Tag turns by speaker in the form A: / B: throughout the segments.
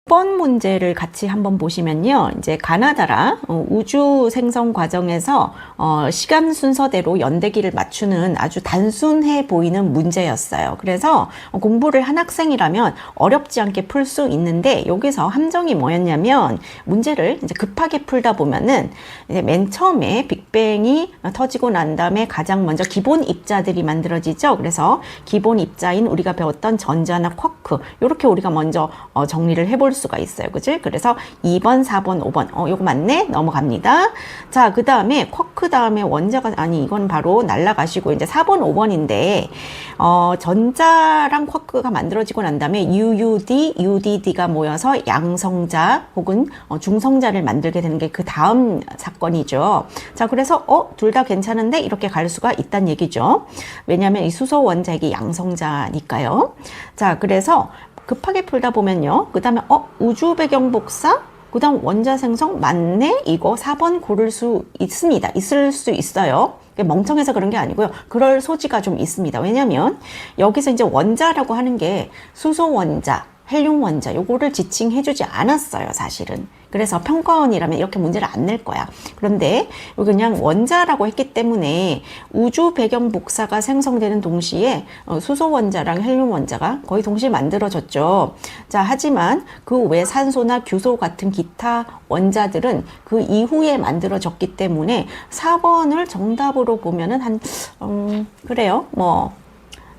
A: 번 문제를 같이 한번 보시면요. 이제 가나다라 우주 생성 과정에서 시간 순서대로 연대기를 맞추는 아주 단순해 보이는 문제였어요. 그래서 공부를 한 학생이라면 어렵지 않게 풀 수 있는데 여기서 함정이 뭐였냐면 문제를 이제 급하게 풀다 보면은 이제 맨 처음에 빅뱅이 터지고 난 다음에 가장 먼저 기본 입자들이 만들어지죠. 그래서 기본 입자인 우리가 배웠던 전자나 쿼크 이렇게 우리가 먼저 정리를 해볼 수가 있어요. 그치? 그래서 2번, 4번, 5번. 요거 맞네? 넘어갑니다. 자, 그 다음에 쿼크 다음에 원자가, 아니, 이건 바로 날라가시고, 이제 4번, 5번인데, 전자랑 쿼크가 만들어지고 난 다음에 UUD, UDD가 모여서 양성자 혹은 중성자를 만들게 되는 게 그 다음 사건이죠. 자, 그래서, 둘 다 괜찮은데, 이렇게 갈 수가 있다는 얘기죠. 왜냐하면 이 수소 원자핵이 양성자니까요. 자, 그래서, 급하게 풀다 보면요. 그 다음에 우주 배경 복사, 그 다음 원자 생성 맞네? 이거 4번 고를 수 있습니다. 있을 수 있어요. 멍청해서 그런 게 아니고요. 그럴 소지가 좀 있습니다. 왜냐면 여기서 이제 원자라고 하는 게 수소 원자, 헬륨 원자 요거를 지칭해주지 않았어요. 사실은. 그래서 평가원이라면 이렇게 문제를 안 낼 거야. 그런데 그냥 원자라고 했기 때문에 우주 배경 복사가 생성되는 동시에 수소 원자랑 헬륨 원자가 거의 동시에 만들어졌죠. 자, 하지만 그 외 산소나 규소 같은 기타 원자들은 그 이후에 만들어졌기 때문에 4번을 정답으로 보면은 그래요.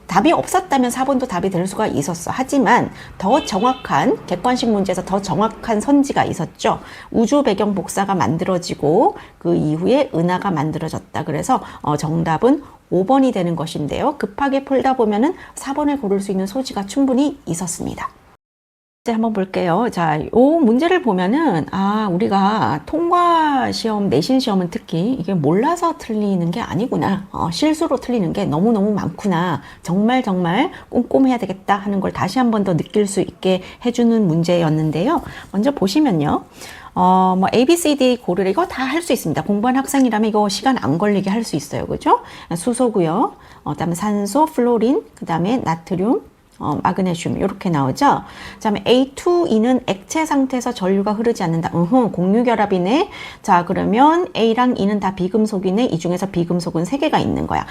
A: 답이 없었다면 4번도 답이 될 수가 있었어. 하지만 더 정확한 객관식 문제에서 더 정확한 선지가 있었죠. 우주 배경 복사가 만들어지고 그 이후에 은하가 만들어졌다. 그래서 정답은 5번이 되는 것인데요. 급하게 풀다 보면은 4번을 고를 수 있는 소지가 충분히 있었습니다. 이제 한번 볼게요. 자, 요 문제를 보면은, 우리가 통과 시험, 내신 시험은 특히 이게 몰라서 틀리는 게 아니구나. 실수로 틀리는 게 너무너무 많구나. 정말 꼼꼼해야 되겠다 하는 걸 다시 한 번 더 느낄 수 있게 해주는 문제였는데요. 먼저 보시면요. A, B, C, D 고르래. 이거 다 할 수 있습니다. 공부한 학생이라면 이거 시간 안 걸리게 할 수 있어요. 그죠? 수소고요. 그 다음에 산소, 플로린, 그 다음에 나트륨, 마그네슘 이렇게 나오죠. 그다음에 A2E는 액체 상태에서 전류가 흐르지 않는다. 공유결합이네. 자, 그러면 A랑 E는 다 비금속이네. 이 중에서 비금속은 3개가 있는 거야.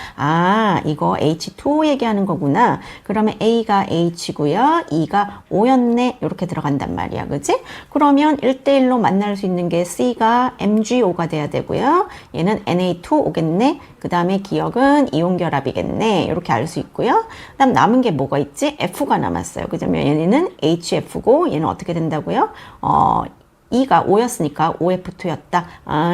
A: 이거 H2O 얘기하는 거구나. 그러면 A가 H고요. E가 O였네. 이렇게 들어간단 말이야. 그치? 그러면 1대1로 만날 수 있는 게 C가 MgO가 돼야 되고요. 얘는 Na2O겠네. 그 다음에 기억은 이온결합이겠네. 이렇게 알 수 있고요. 그 다음 남은 게 뭐가 있지? F가 남았어요. 그러면 얘는 HF고 얘는 어떻게 된다고요? E가 O였으니까 OF2였다.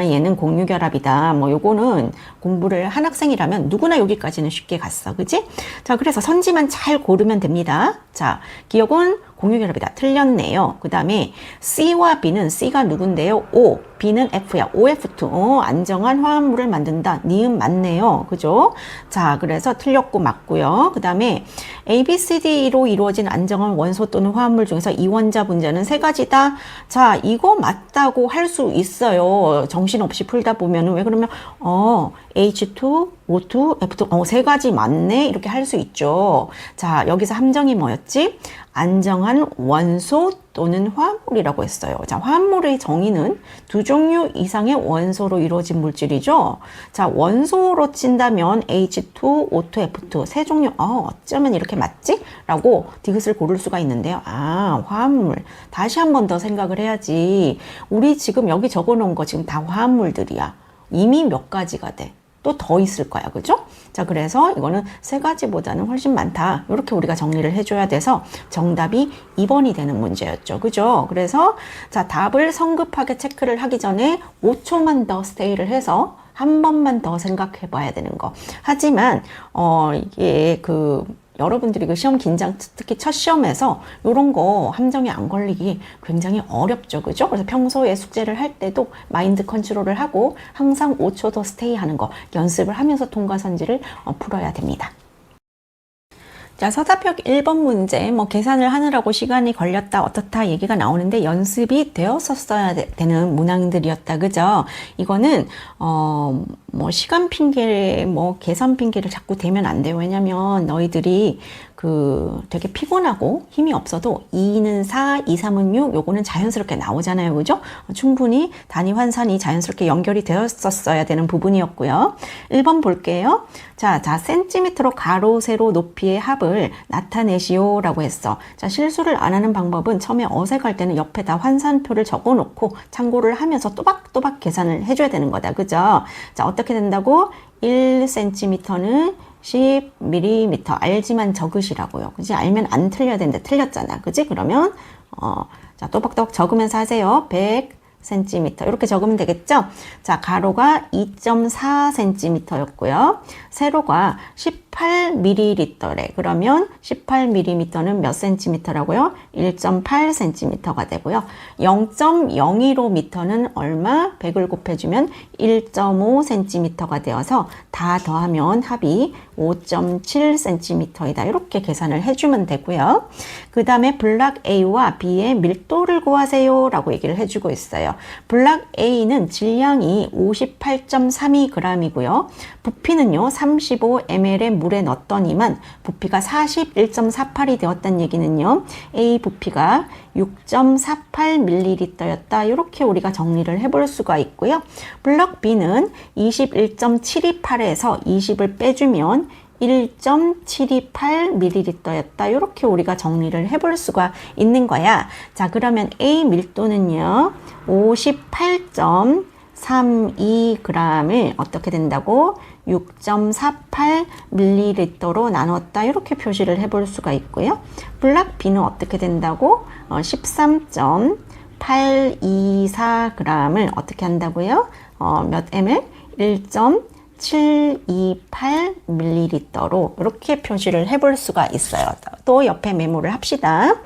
A: 얘는 공유결합이다. 요거는 공부를 한 학생이라면 누구나 여기까지는 쉽게 갔어. 그지? 자, 그래서 선지만 잘 고르면 됩니다. 자, 기억은 공유결합이다. 틀렸네요. 그 다음에 C와 B는 C가 누군데요? O, B는 F야. OF2. 안정한 화합물을 만든다. 니은 맞네요. 그죠? 자, 그래서 틀렸고 맞고요. 그 다음에 A, B, C, D로 이루어진 안정한 원소 또는 화합물 중에서 이원자 분자는 3가지다. 자, 이거 맞다고 할 수 있어요. 정신없이 풀다 보면은. 왜 그러면 H2, O2, F2, 3가지 맞네? 이렇게 할 수 있죠. 자, 여기서 함정이 뭐였지? 안정한 원소 또는 화합물이라고 했어요. 자, 화합물의 정의는 2종류 이상의 원소로 이루어진 물질이죠. 자, 원소로 친다면 H2, O2, F2 3종류. 어쩌면 이렇게 맞지? 라고 디귿을 고를 수가 있는데요. 화합물. 다시 한 번 더 생각을 해야지. 우리 지금 여기 적어놓은 거 지금 다 화합물들이야. 이미 몇 가지가 돼. 또 더 있을 거야. 그죠? 자, 그래서 이거는 3가지보다는 훨씬 많다. 이렇게 우리가 정리를 해줘야 돼서 정답이 2번이 되는 문제였죠. 그죠? 그래서 자, 답을 성급하게 체크를 하기 전에 5초만 더 스테이를 해서 한 번만 더 생각해 봐야 되는 거. 하지만 이게 여러분들이 그 시험 긴장, 특히 첫 시험에서 이런 거 함정이 안 걸리기 굉장히 어렵죠. 그죠? 그래서 평소에 숙제를 할 때도 마인드 컨트롤을 하고 항상 5초 더 스테이 하는 거 연습을 하면서 통과선지를 풀어야 됩니다. 자, 서답형 1번 문제, 계산을 하느라고 시간이 걸렸다, 어떻다 얘기가 나오는데 연습이 되었었어야 되는 문항들이었다. 그죠? 이거는, 시간 핑계, 계산 핑계를 자꾸 대면 안 돼요. 왜냐면 너희들이 되게 피곤하고 힘이 없어도 2는 4, 2, 3은 6, 요거는 자연스럽게 나오잖아요. 그죠? 충분히 단위 환산이 자연스럽게 연결이 되었었어야 되는 부분이었고요. 1번 볼게요. 자, 센티미터로 가로, 세로, 높이의 합을 나타내시오 라고 했어. 자, 실수를 안 하는 방법은 처음에 어색할 때는 옆에다 환산표를 적어 놓고 참고를 하면서 또박또박 계산을 해줘야 되는 거다. 그죠? 자, 어떻게 된다고? 1cm는 10mm 알지만 적으시라고요. 그지? 알면 안 틀려야 되는데 틀렸잖아. 그지? 그러면 자, 또박또박 적으면서 하세요. 100cm 이렇게 적으면 되겠죠? 자, 가로가 2.4cm였고요. 세로가 18ml래. 그러면 18mm는 몇 cm라고요? 1.8cm가 되고요. 0.015m는 얼마? 100을 곱해주면 1.5cm가 되어서 다 더하면 합이 5.7cm이다. 이렇게 계산을 해주면 되고요. 그 다음에 블락 A와 B의 밀도를 구하세요 라고 얘기를 해주고 있어요. 블락 A는 질량이 58.32g이고요. 부피는요 35ml의 물에 넣었더니만 부피가 41.48이 되었다는 얘기는요. A 부피가 6.48ml였다. 이렇게 우리가 정리를 해볼 수가 있고요. 블럭 B는 21.728에서 20을 빼주면 1.728ml였다. 이렇게 우리가 정리를 해볼 수가 있는 거야. 자, 그러면 A 밀도는요. 58.32g을 어떻게 된다고? 6.48ml로 나눴다. 이렇게 표시를 해볼 수가 있고요. 블락 B는 어떻게 된다고? 13.824g을 어떻게 한다고요? 몇 ml? 1.728ml로 이렇게 표시를 해볼 수가 있어요. 또 옆에 메모를 합시다.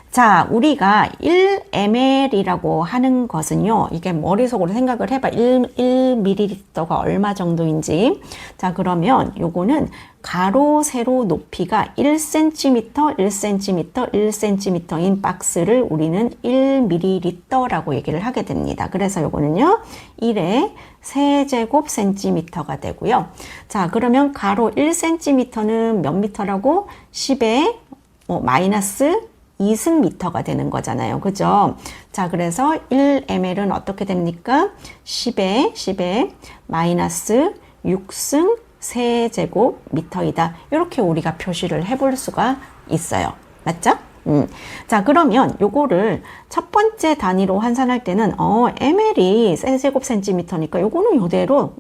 A: 자, 우리가 1ml이라고 하는 것은요, 이게 머릿속으로 생각을 해봐. 1ml가 얼마 정도인지. 자, 그러면 요거는 가로, 세로 높이가 1cm, 1cm, 1cm인 박스를 우리는 1ml라고 얘기를 하게 됩니다. 그래서 요거는요, 1의 세제곱 센티미터가 되고요. 자, 그러면 가로 1cm는 몇 미터라고? 10의 마이너스 2승미터가 되는 거잖아요. 그죠? 자, 그래서 1ml은 어떻게 됩니까? 10의 마이너스 6승 세제곱미터이다. 이렇게 우리가 표시를 해볼 수가 있어요. 맞죠? 자, 그러면 요거를 첫 번째 단위로 환산할 때는 ml이 세제곱 센티미터니까 요거는 요대로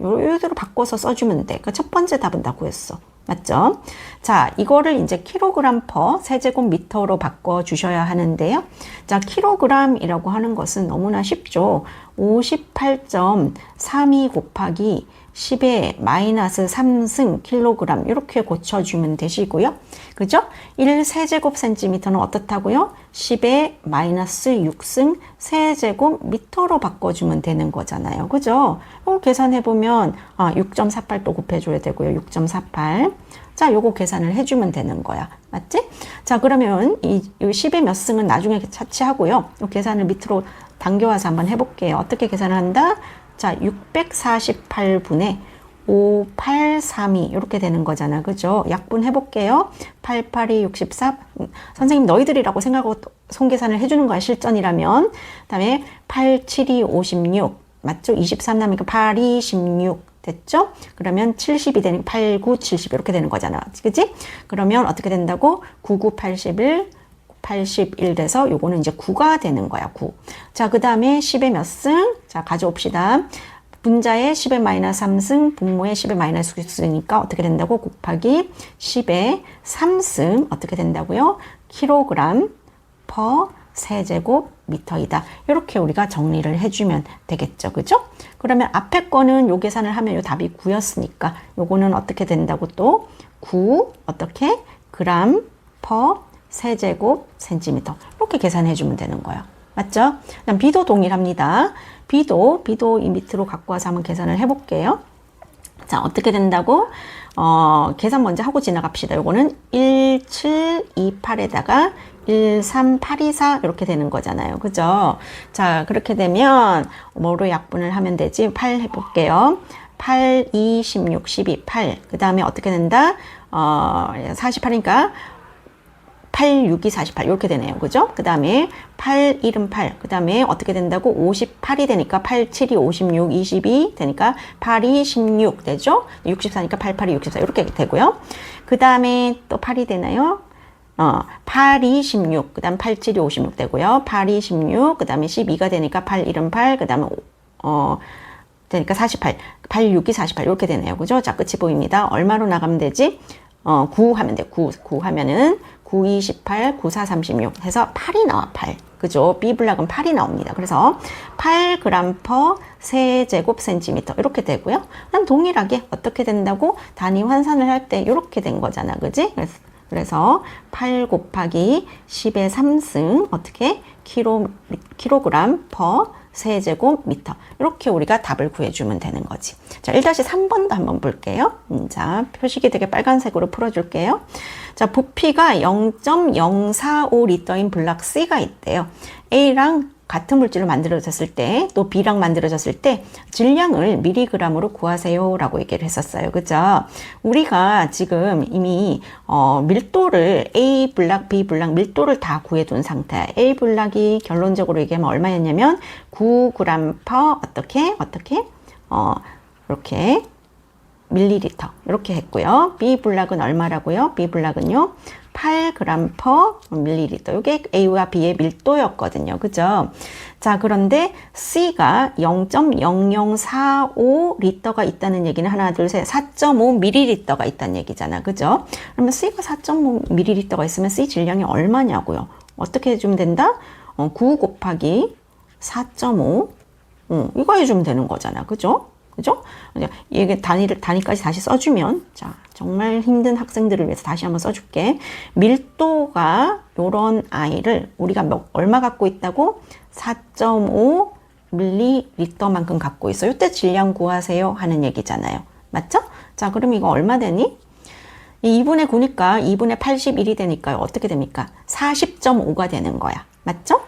A: 바꿔서 써주면 돼. 그러니까 첫 번째 답은 다 구했어. 맞죠? 자, 이거를 이제 킬로그램 퍼 세제곱미터로 바꿔 주셔야 하는데요. 자, 킬로그램이라고 하는 것은 너무나 쉽죠. 58.32 곱하기 10의 마이너스 3승 킬로그램 이렇게 고쳐주면 되시고요. 그죠? 1세제곱 센티미터는 어떻다고요? 10의 마이너스 6승 세제곱미터로 바꿔주면 되는 거잖아요. 그죠? 계산해보면 6.48 또 곱해줘야 되고요. 6.48. 자, 요거 계산을 해주면 되는 거야. 맞지? 자, 그러면 이 10의 몇 승은 나중에 차치하고요. 이 계산을 밑으로 당겨와서 한번 해볼게요. 어떻게 계산을 한다? 자, 648분의 5,832 이렇게 되는 거잖아. 그죠? 약분 해볼게요. 8, 8이 64. 선생님 너희들이라고 생각하고 손계산을 해주는 거야. 실전이라면. 그 다음에 8, 7이 56. 맞죠? 23 남으니까 8, 2, 16. 됐죠? 그러면 70이 되니까 8, 9, 70 이렇게 되는 거잖아. 그치? 그러면 어떻게 된다고? 9, 9, 81. 81 돼서 요거는 이제 9가 되는 거야. 9. 자, 그 다음에 10의 몇 승? 자, 가져옵시다. 분자의 10의 마이너스 3승, 분모의 10의 마이너스 6승이니까 어떻게 된다고? 곱하기 10의 3승 어떻게 된다고요? 킬로그램 퍼 세제곱미터이다. 이렇게 우리가 정리를 해주면 되겠죠. 그죠? 그러면 앞에 거는 요 계산을 하면 요 답이 9였으니까 요거는 어떻게 된다고 또 9 어떻게? 그램 퍼 세제곱 센티미터 이렇게 계산해 주면 되는 거예요. 맞죠? 그다음 B도 동일합니다. B도 이 밑으로 갖고 와서 한번 계산을 해볼게요. 자, 어떻게 된다고? 계산 먼저 하고 지나갑시다. 요거는 1728에다가 13824 이렇게 되는 거잖아요. 그죠? 자, 그렇게 되면 뭐로 약분을 하면 되지? 8 해볼게요. 8, 2, 16, 12, 8. 그 다음에 어떻게 된다? 48이니까 8, 6이 48 이렇게 되네요. 그죠? 그 다음에 8, 1은 8. 그 다음에 어떻게 된다고? 58이 되니까 8, 7이 56, 22 되니까 8이 16 되죠? 64니까 8, 8이 64 이렇게 되고요. 그 다음에 또 8이 되나요? 8이 16, 그 다음 8, 7이 56 되고요. 8이 16, 그 다음에 12가 되니까 8, 1은 8, 그 다음에 되니까 48, 8, 6이 48 이렇게 되네요. 그죠? 자, 끝이 보입니다. 얼마로 나가면 되지? 9 하면 돼요. 9 하면은 9, 2, 18, 9, 4, 36 해서 8이 나와, 8. 그죠? B블락은 8이 나옵니다. 그래서 8g per 세제곱센티미터 이렇게 되고요. 그럼 동일하게 어떻게 된다고? 단위 환산을 할 때 이렇게 된 거잖아. 그지? 그래서 8 곱하기 10의 3승 어떻게? 킬로그램 per 세제곱미터 이렇게 우리가 답을 구해주면 되는 거지. 자, 1-3번도 한번 볼게요. 자, 표식이 되게 빨간색으로 풀어줄게요. 자, 부피가 0.045리터인 블락 C가 있대요. A랑 같은 물질로 만들어졌을 때, 또 B랑 만들어졌을 때 질량을 미리그램으로 구하세요 라고 얘기를 했었어요. 그죠? 우리가 지금 이미 밀도를 A 블락, B 블락 밀도를 다 구해둔 상태야. A 블락이 결론적으로 얘기하면 얼마였냐면 9g per 이렇게 밀리리터 이렇게 했고요. B 블락은 얼마라고요? B 블락은요 8g per 밀리리터. 이게 A와 B의 밀도였거든요. 그죠? 자, 그런데 C가 0.0045리터가 있다는 얘기는 하나, 둘, 셋, 4.5 밀리리터가 있다는 얘기잖아. 그죠? 그러면 C가 4.5 밀리리터가 있으면 C 질량이 얼마냐고요? 어떻게 해주면 된다? 9 곱하기 4.5 이거 해주면 되는 거잖아. 그죠? 그죠? 이게 단위까지 다시 써주면, 자, 정말 힘든 학생들을 위해서 다시 한번 써줄게. 밀도가 요런 아이를 우리가 얼마 갖고 있다고? 4.5 밀리리터만큼 갖고 있어요. 이때 질량 구하세요 하는 얘기잖아요. 맞죠? 자, 그럼 이거 얼마 되니? 2분의 9니까 2분의 81이 되니까 어떻게 됩니까? 40.5가 되는 거야. 맞죠?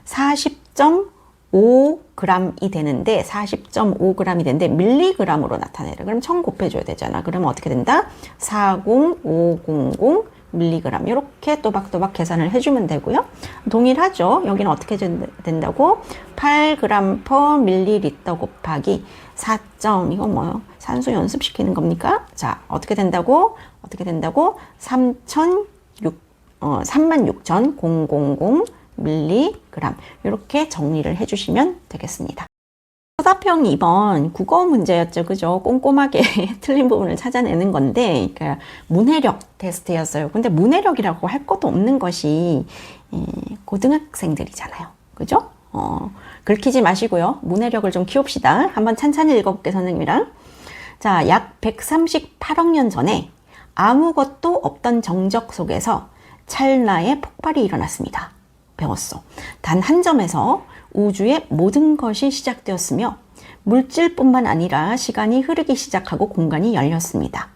A: 40.5g이 되는데 40.5g이 되는데 밀리그램으로 나타내라. 그럼 1000 곱해줘야 되잖아. 그러면 어떻게 된다? 40500 밀리그램 이렇게 또박또박 계산을 해주면 되고요. 동일하죠. 여기는 어떻게 된다고? 8g per 밀리리터 곱하기 4. 이거 뭐요? 산수 연습시키는 겁니까? 자, 어떻게 된다고? 36,000 밀리그램 이렇게 정리를 해주시면 되겠습니다. 서사평 2번 국어 문제였죠. 그죠? 꼼꼼하게 틀린 부분을 찾아내는 건데 그러니까 문해력 테스트였어요. 근데 문해력이라고 할 것도 없는 것이 고등학생들이잖아요. 그죠? 긁히지 마시고요. 문해력을 좀 키웁시다. 한번 찬찬히 읽어볼게요. 선생님이랑. 자, 약 138억 년 전에 아무것도 없던 정적 속에서 찰나의 폭발이 일어났습니다. 배웠어. 단 한 점에서 우주의 모든 것이 시작되었으며 물질뿐만 아니라 시간이 흐르기 시작하고 공간이 열렸습니다.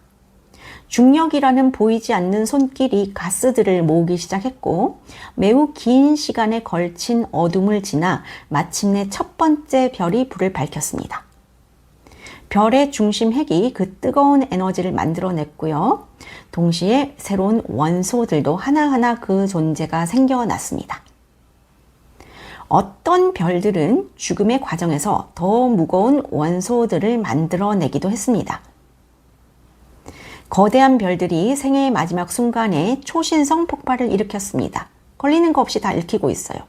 A: 중력이라는 보이지 않는 손길이 가스들을 모으기 시작했고 매우 긴 시간에 걸친 어둠을 지나 마침내 첫 번째 별이 불을 밝혔습니다. 별의 중심 핵이 그 뜨거운 에너지를 만들어냈고요. 동시에 새로운 원소들도 하나하나 그 존재가 생겨났습니다. 어떤 별들은 죽음의 과정에서 더 무거운 원소들을 만들어내기도 했습니다. 거대한 별들이 생애의 마지막 순간에 초신성 폭발을 일으켰습니다. 걸리는 거 없이 다 읽히고 있어요.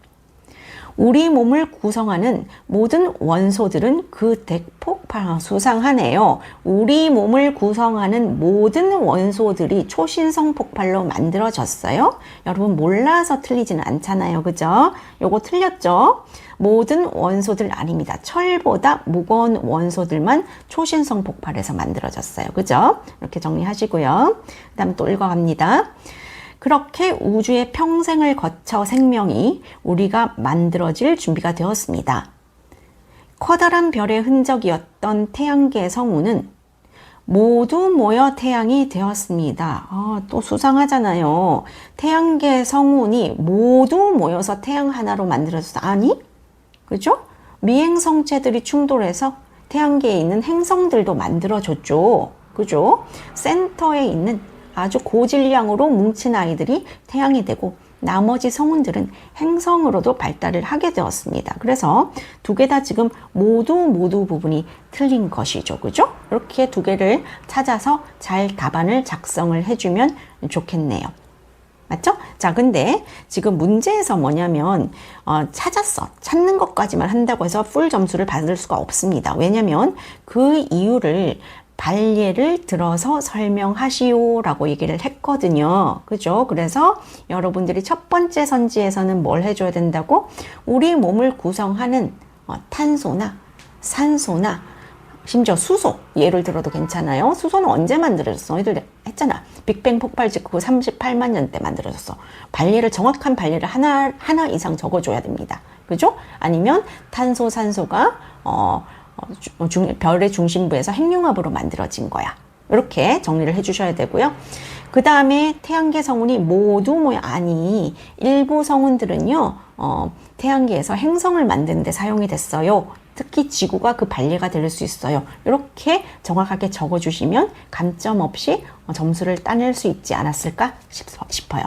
A: 우리 몸을 구성하는 모든 원소들은 그 대폭발, 수상하네요. 우리 몸을 구성하는 모든 원소들이 초신성 폭발로 만들어졌어요. 여러분 몰라서 틀리지는 않잖아요. 그죠? 요거 틀렸죠? 모든 원소들 아닙니다. 철보다 무거운 원소들만 초신성 폭발해서 만들어졌어요. 그죠? 이렇게 정리하시고요. 그 다음 또 읽어갑니다. 그렇게 우주의 평생을 거쳐 생명이 우리가 만들어질 준비가 되었습니다. 커다란 별의 흔적이었던 태양계의 성운은 모두 모여 태양이 되었습니다. 또 수상하잖아요. 태양계의 성운이 모두 모여서 태양 하나로 만들어졌어. 아니? 그죠? 미행성체들이 충돌해서 태양계에 있는 행성들도 만들어졌죠. 그죠? 센터에 있는 아주 고질량으로 뭉친 아이들이 태양이 되고 나머지 성운들은 행성으로도 발달을 하게 되었습니다. 그래서 두 개 다 지금 모두 부분이 틀린 것이죠. 그죠? 이렇게 두 개를 찾아서 잘 답안을 작성을 해주면 좋겠네요. 맞죠? 자, 근데 지금 문제에서 뭐냐면 찾는 것까지만 한다고 해서 풀 점수를 받을 수가 없습니다. 왜냐면 그 이유를 반례를 들어서 설명하시오라고 얘기를 했거든요. 그죠? 그래서 여러분들이 첫 번째 선지에서는 뭘 해줘야 된다고? 우리 몸을 구성하는 탄소나 산소나 심지어 수소 예를 들어도 괜찮아요. 수소는 언제 만들어졌어? 너희들 했잖아. 빅뱅 폭발 직후 38만 년 때 만들어졌어. 정확한 반례를 하나 이상 적어줘야 됩니다. 그죠? 아니면 탄소, 산소가 별의 중심부에서 핵융합으로 만들어진 거야. 이렇게 정리를 해주셔야 되고요. 그 다음에 태양계 성운이 모두 아니, 일부 성운들은요, 태양계에서 행성을 만드는 데 사용이 됐어요. 특히 지구가 그 반례가 될 수 있어요. 이렇게 정확하게 적어주시면 감점 없이 점수를 따낼 수 있지 않았을까 싶어요.